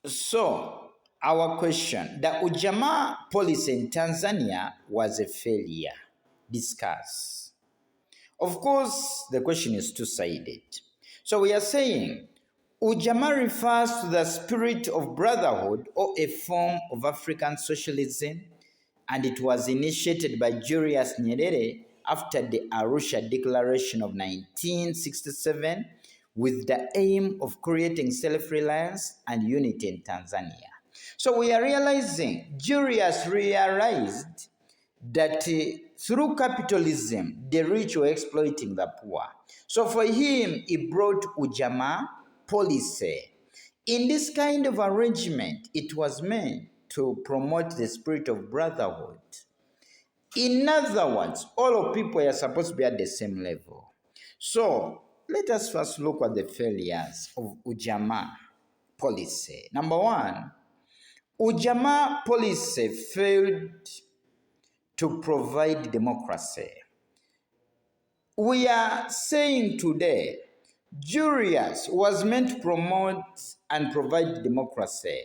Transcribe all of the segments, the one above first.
So, our question, the UJAMA policy in Tanzania was a failure. Discuss. Of course, the question is two-sided. So we are saying UJAMA refers to the spirit of brotherhood or a form of African socialism, and it was initiated by Julius Nyerere after the Arusha Declaration of 1967 with the aim of creating self-reliance and unity in Tanzania. So we are realizing, Julius realized that through capitalism, the rich were exploiting the poor. So for him, he brought UJAMA policy. In this kind of arrangement, it was meant to promote the spirit of brotherhood. In other words, all of people are supposed to be at the same level. So let us first look at the failures of UJAMA policy. Number one, UJAMA policy failed to provide democracy. We are saying today, Julius was meant to promote and provide democracy,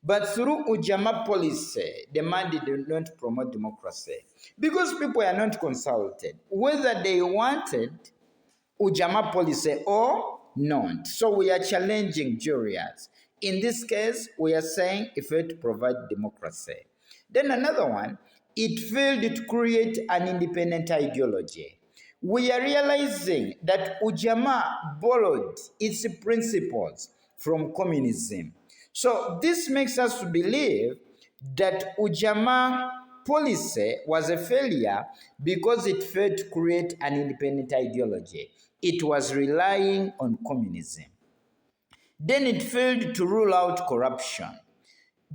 but through UJAMA policy, the man did not promote democracy because people are not consulted whether they wanted UJAMA policy or not. So we are challenging Julius. In this case, we are saying it failed to provide democracy. Then another one, it failed to create an independent ideology. We are realizing that UJAMA borrowed its principles from communism. So this makes us to believe that UJAMA policy was a failure because it failed to create an independent ideology. It was relying on communism. Then it failed to rule out corruption.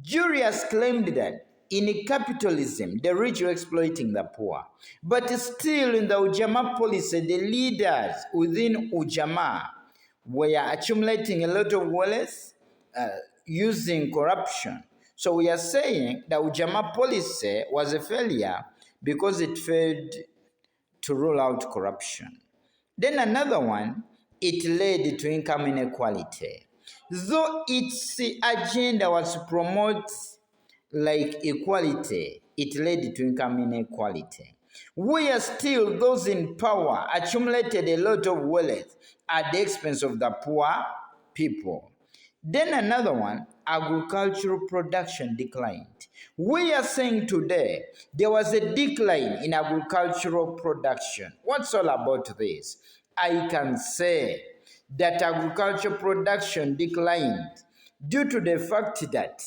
Julius claimed that in capitalism, the rich were exploiting the poor. But still in the UJAMA policy, the leaders within UJAMA were accumulating a lot of wealth using corruption. So we are saying the UJAMA policy was a failure because it failed to rule out corruption. Then another one, it led to income inequality. Though its agenda was to promote like equality, it led to income inequality. Where still those in power accumulated a lot of wealth at the expense of the poor people. Then another one, agricultural production declined. We are saying today there was a decline in agricultural production. What's all about this? I can say that agricultural production declined due to the fact that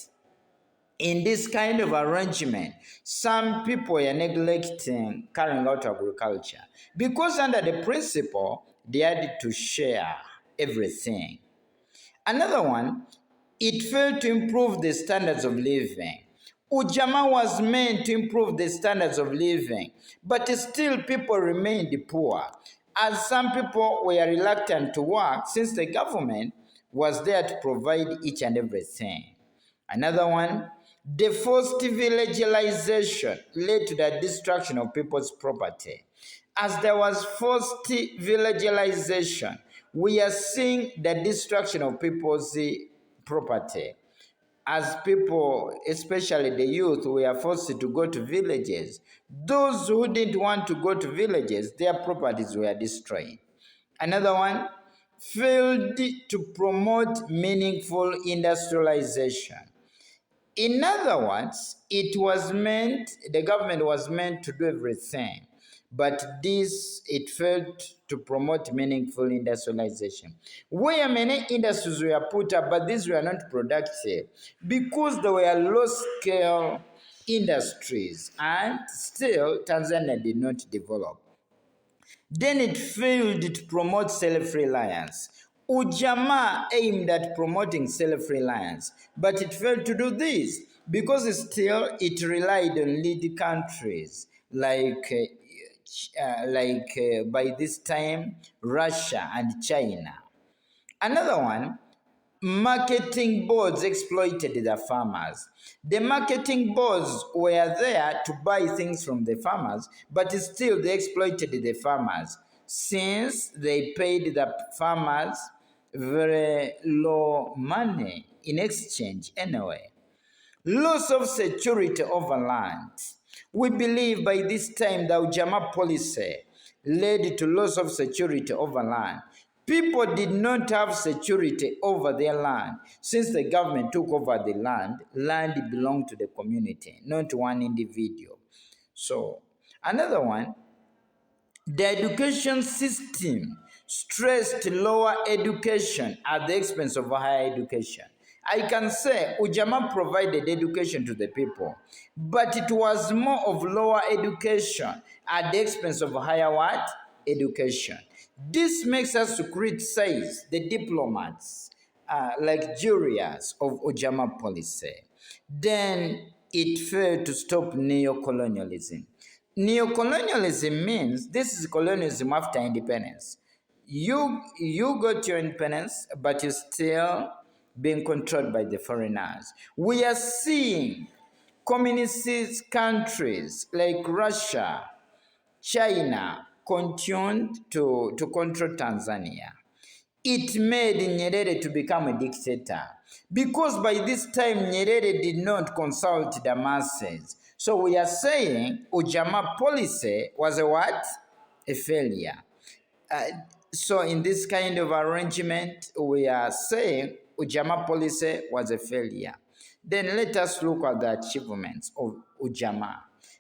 in this kind of arrangement, some people are neglecting carrying out agriculture because under the principle, they had to share everything. Another one, it failed to improve the standards of living. UJAMA was meant to improve the standards of living, but still people remained poor, as some people were reluctant to work since the government was there to provide each and everything. Another one, the forced villageization led to the destruction of people's property. As there was forced villageization, we are seeing the destruction of people's property. As people, especially the youth, were forced to go to villages. Those who didn't want to go to villages, their properties were destroyed. Another one, failed to promote meaningful industrialization. In other words, the government was meant to do everything, but it failed to promote meaningful industrialization. Where many industries were put up, but these were not productive because they were low-scale industries, and still Tanzania did not develop. Then it failed to promote self-reliance. UJAMA aimed at promoting self-reliance, but it failed to do this because still it relied on lead countries like by this time Russia and China. Another one, marketing boards exploited the farmers. The marketing boards were there to buy things from the farmers, but still they exploited the farmers since they paid the farmers very low money in exchange anyway. Loss of security over land. We believe by this time the UJAMA policy led to loss of security over land. People did not have security over their land. Since the government took over the land belonged to the community, not one individual. So, another one, the education system stressed lower education at the expense of higher education. I can say UJAMA provided education to the people, but it was more of lower education at the expense of higher what? Education. This makes us to criticize the diplomats like Julius of UJAMA policy. Then it failed to stop neo-colonialism. Neo-colonialism means this is colonialism after independence. You got your independence, but you're still being controlled by the foreigners. We are seeing communist countries like Russia, China continued to control Tanzania. It made Nyerere to become a dictator because by this time Nyerere did not consult the masses. So we are saying UJAMA policy was a what? A failure. So in this kind of arrangement, we are saying UJAMA policy was a failure. Then let us look at the achievements of UJAMA.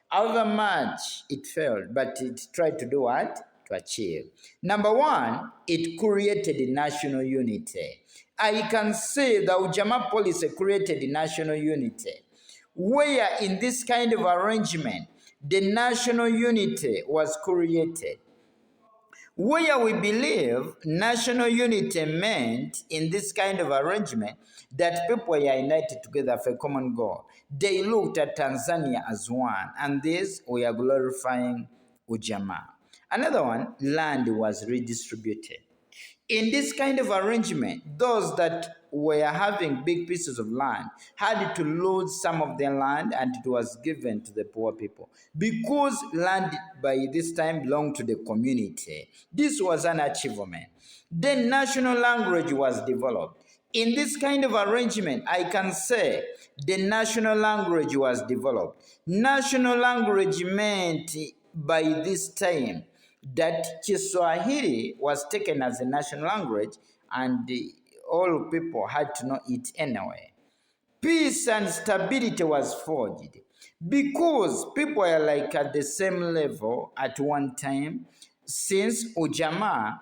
However much it failed, but it tried to do what? To achieve. Number one, it created national unity. I can say the UJAMA policy created national unity, where in this kind of arrangement, the national unity was created. Where we believe national unity meant in this kind of arrangement that people are united together for a common goal. They looked at Tanzania as one, and this we are glorifying UJAMA. Another one, land was redistributed. In this kind of arrangement, those that were having big pieces of land had to lose some of their land and it was given to the poor people. Because land by this time belonged to the community, this was an achievement. Then national language was developed. In this kind of arrangement, I can say the national language was developed. National language meant by this time that Kiswahili was taken as a national language and all people had to know it anyway. Peace and stability was forged because people are like at the same level at one time, since UJAMA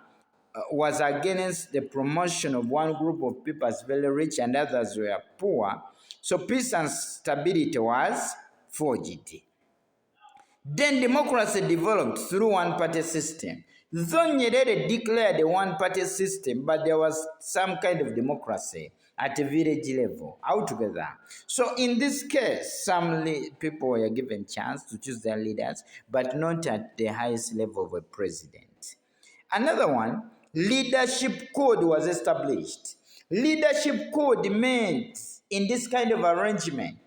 was against the promotion of one group of people as very rich and others were poor. So peace and stability was forged. Then democracy developed through one-party system. Though Nyerere declared a one-party system, but there was some kind of democracy at a village level altogether. So in this case, some people were given chance to choose their leaders, but not at the highest level of a president. Another one, leadership code was established. Leadership code meant in this kind of arrangement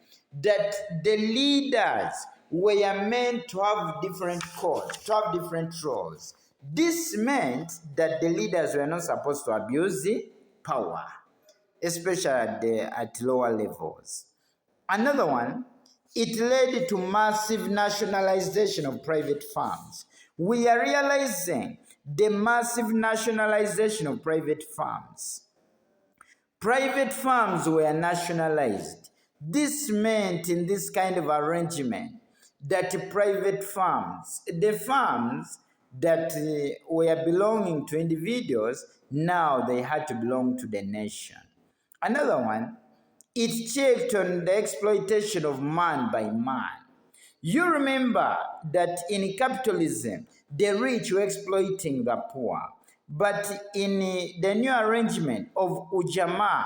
that the leaders were meant to have different codes, to have different roles. This meant that the leaders were not supposed to abuse the power, especially at lower levels. Another one, it led to massive nationalization of private farms. We are realizing the massive nationalization of private farms. Private farms were nationalized. This meant in this kind of arrangement that private farms, the farms that were belonging to individuals, now they had to belong to the nation. Another one, it checked on the exploitation of man by man. You remember that in capitalism, the rich were exploiting the poor. But in the new arrangement of UJAMA,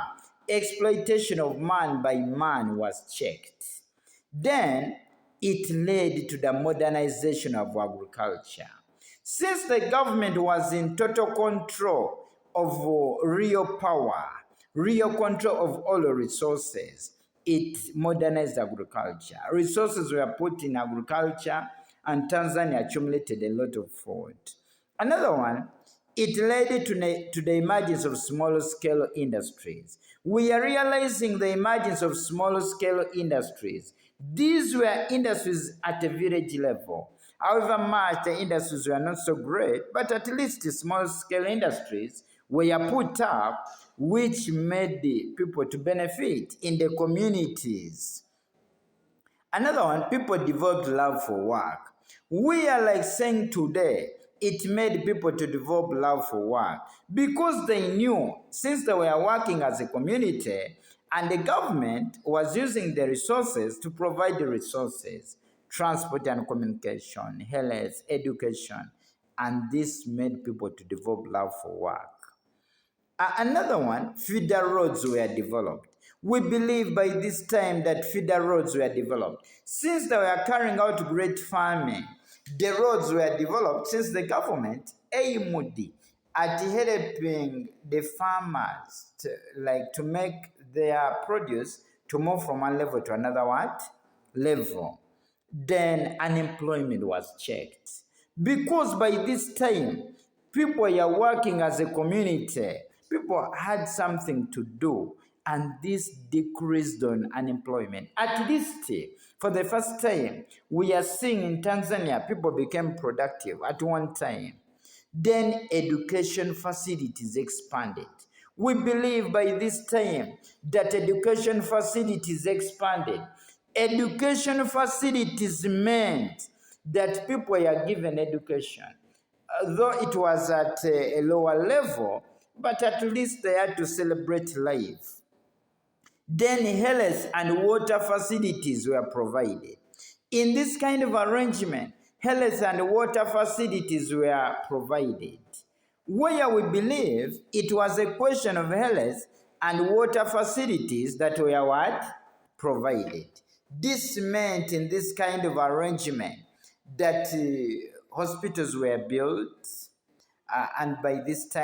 exploitation of man by man was checked. Then it led to the modernization of agriculture. Since the government was in total control of real power, real control of all resources, it modernized agriculture. Resources were put in agriculture and Tanzania accumulated a lot of food. Another one, it led to the emergence of small-scale industries. We are realizing the emergence of small-scale industries. These were industries at a village level. However much the industries were not so great, but at least small-scale industries were put up, which made the people to benefit in the communities. Another one, people developed love for work. We are like saying today, it made people to develop love for work because they knew, since they were working as a community and the government was using the resources to provide the resources, transport and communication, health, education, and this made people to develop love for work. Another one, feeder roads were developed. We believe by this time that feeder roads were developed. Since they were carrying out great farming, the roads were developed since the government aimed at helping the farmers to make their produce to move from one level to another level. Then unemployment was checked. Because by this time, people were working as a community. People had something to do, and this decreased on unemployment. At least for the first time, we are seeing in Tanzania, people became productive at one time. Then education facilities expanded. We believe by this time that education facilities expanded. Education facilities meant that people were given education. Though it was at a lower level, but at least they had to celebrate life. Then health and water facilities were provided. In this kind of arrangement, health and water facilities were provided, where we believe it was a question of health and water facilities that were what? Provided. This meant in this kind of arrangement that hospitals were built, and by this time